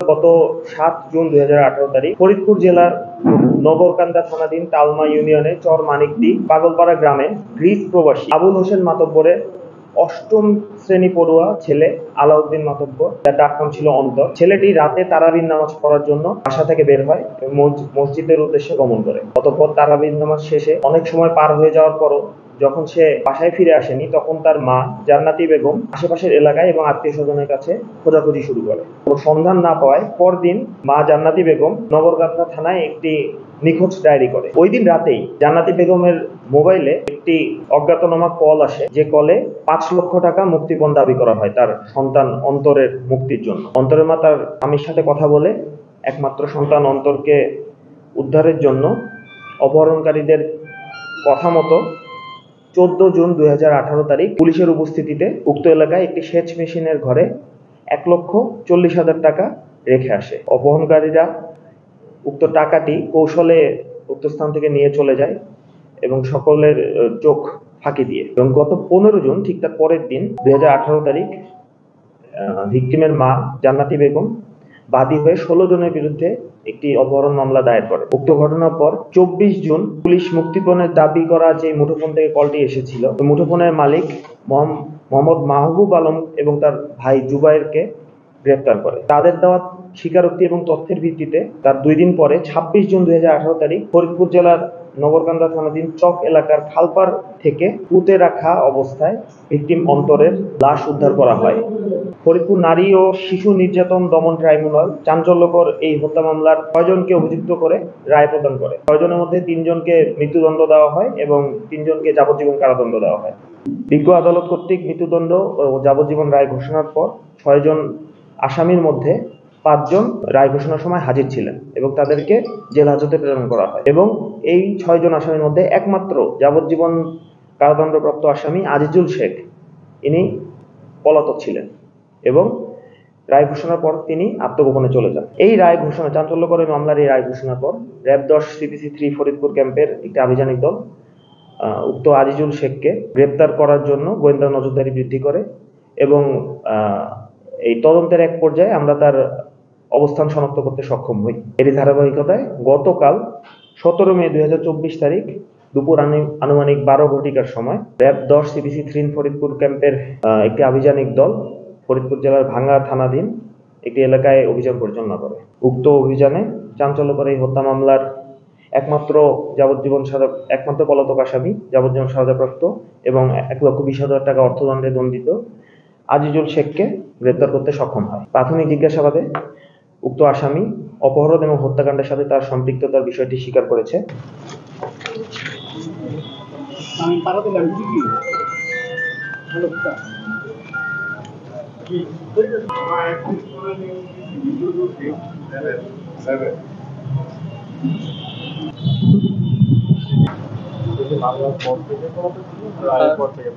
গত ৭ জুন ২০১৮ তারিখ ফরিদপুর জেলার নগরকান্দা থানাধীন তালমা ইউনিয়নের চর মানিকদি পাগলপাড়া গ্রামে গ্রিস প্রবাসী আবুল হোসেন মাতব্বরের অষ্টম শ্রেণী পড়ুয়া ছেলে আলাউদ্দিন মাতব্বর, যার ডাক নাম ছিল অন্তর। ছেলেটি রাতে তারাবির নামাজ পড়ার জন্য বাসা থেকে বের হয় এবং মসজিদের উদ্দেশ্যে গমন করে। অতঃপর তারাবির নামাজ শেষে অনেক সময় পার হয়ে যাওয়ার পরও যখন সে বাসায় ফিরে আসেনি, তখন তার মা জান্নাতি বেগম আশেপাশের এলাকায় এবং আত্মীয় স্বজনের কাছে খোঁজাখুঁজি শুরু করে। কোনো সন্ধান না পাওয়ায় পরদিন মা জান্নাতি বেগম নগরকান্দা থানায় একটি নিখোঁজ ডায়েরি করে। ওই দিন রাতেই জান্নাতি বেগমের মোবাইলে একটি অজ্ঞাতনামা কল আসে, যে কলে ৫ লক্ষ টাকা মুক্তিপণ দাবি করা হয় তার সন্তান অন্তরের মুক্তির জন্য। অন্তরের মা তার স্বামীর সাথে কথা বলে একমাত্র সন্তান অন্তরকে উদ্ধারের জন্য অপহরণকারীদের কথা মতো ১৪ জুন ২০১৮ তারিখ পুলিশের উপস্থিতিতে উক্ত এলাকায় একটি সেচ মেশিনের ঘরে ১,৪০,০০০ টাকা রেখে আসে। অপহরণকারীরা উক্ত টাকাটি কৌশলে উক্ত স্থান থেকে নিয়ে চলে যায় এবং সকলের চোখ ফাঁকি দিয়ে। এবং গত ১৫ জুন, ঠিক তার পরের দিন ২০১৮ তারিখ, ভিকটিমের মা জান্নাতি বেগম বাদী হয়ে ১৬ জনের বিরুদ্ধে একটি অপহরণ মামলা দায়ের করে। উক্ত ঘটনার পর ২৪ জুন পুলিশ মুক্তিপণের দাবি করা যে মুঠোফোন থেকে কলটি এসেছিল, মুঠোফোনের মালিক মোহাম্মদ মাহবুব আলম এবং তার ভাই জুবাইরকে গ্রেপ্তার করে। তাদের দেওয়া স্বীকারোক্তি এবং তথ্যের ভিত্তিতে তার ২ দিন পরে ২৬ জুন ২০১৮ তারিখ ফরিদপুর জেলার নগরকান্দা থানাধীন চক এলাকার খালপাড় থেকে পুঁতে রাখা অবস্থায় ভিকটিম অন্তরের লাশ উদ্ধার করা হয়। ফরিদপুর নারী ও শিশু নির্যাতন দমন ট্রাইব্যুনাল চাঞ্চল্যকর এই হত্যা মামলার ৬ জনকে অভিযুক্ত করে রায় প্রদান করে। ৬ জনের মধ্যে ৩ জনকে মৃত্যুদণ্ড দেওয়া হয় এবং ৩ জনকে যাবজ্জীবন কারাদণ্ড দেওয়া হয়। বিজ্ঞ আদালত কর্তৃক মৃত্যুদণ্ড ও যাবজ্জীবন রায় ঘোষণার পর ৬ জন আসামির মধ্যে ৫ জন রায় ঘোষণার সময় হাজির ছিলেন এবং তাদেরকে জেল হাজতে প্রেরণ করা হয়। এবং এই ৬ জন আসামির মধ্যে একমাত্র যাবজ্জীবন কারাদণ্ডপ্রাপ্ত আসামি আজিজুল শেখ, ইনি পলাতক ছিলেন এবং রায় ঘোষণার পর তিনি আত্মগোপনে চলে যান। এই রায় ঘোষণা, চাঞ্চল্যকর এই মামলার এই রায় ঘোষণার পর র‍্যাব ১০ সিপিসি ৩ ফরিদপুর ক্যাম্পের একটি আভিযানিক দল উক্ত আজিজুল শেখকে গ্রেপ্তার করার জন্য গোয়েন্দা নজরদারি বৃদ্ধি করে এবং এই তদন্তের এক পর্যায়ে আমরা তার অবস্থান শনাক্ত করতে সক্ষম হই। এরই ধারাবাহিকতায় গতকাল ১৭ মে ২০২৪ তারিখ দুপুর আনুমানিক ১২ ঘটিকার সময় র‍্যাব ১০ সিপিসি ৩ ফরিদপুর ক্যাম্পের একটি আভিযানিক দল ফরিদপুর জেলার ভাঙ্গা থানাধীন একটি এলাকায় অভিযান পরিচালনা করে। উক্ত অভিযানে চাঞ্চল্যকর এই হত্যা মামলার একমাত্র পলাতক আসামি, যাবজ্জীবন সাজাপ্রাপ্ত এবং ১,২০,০০০ টাকা অর্থদণ্ডে দণ্ডিত আজিজুল শেখকে গ্রেপ্তার করতে সক্ষম হয়। প্রাথমিক জিজ্ঞাসাবাদে উক্ত আসামি অপহরণ এবং হত্যাকাণ্ডের সাথে তার সম্পৃক্ততার বিষয়টি স্বীকার করেছে। মামলার পর থেকে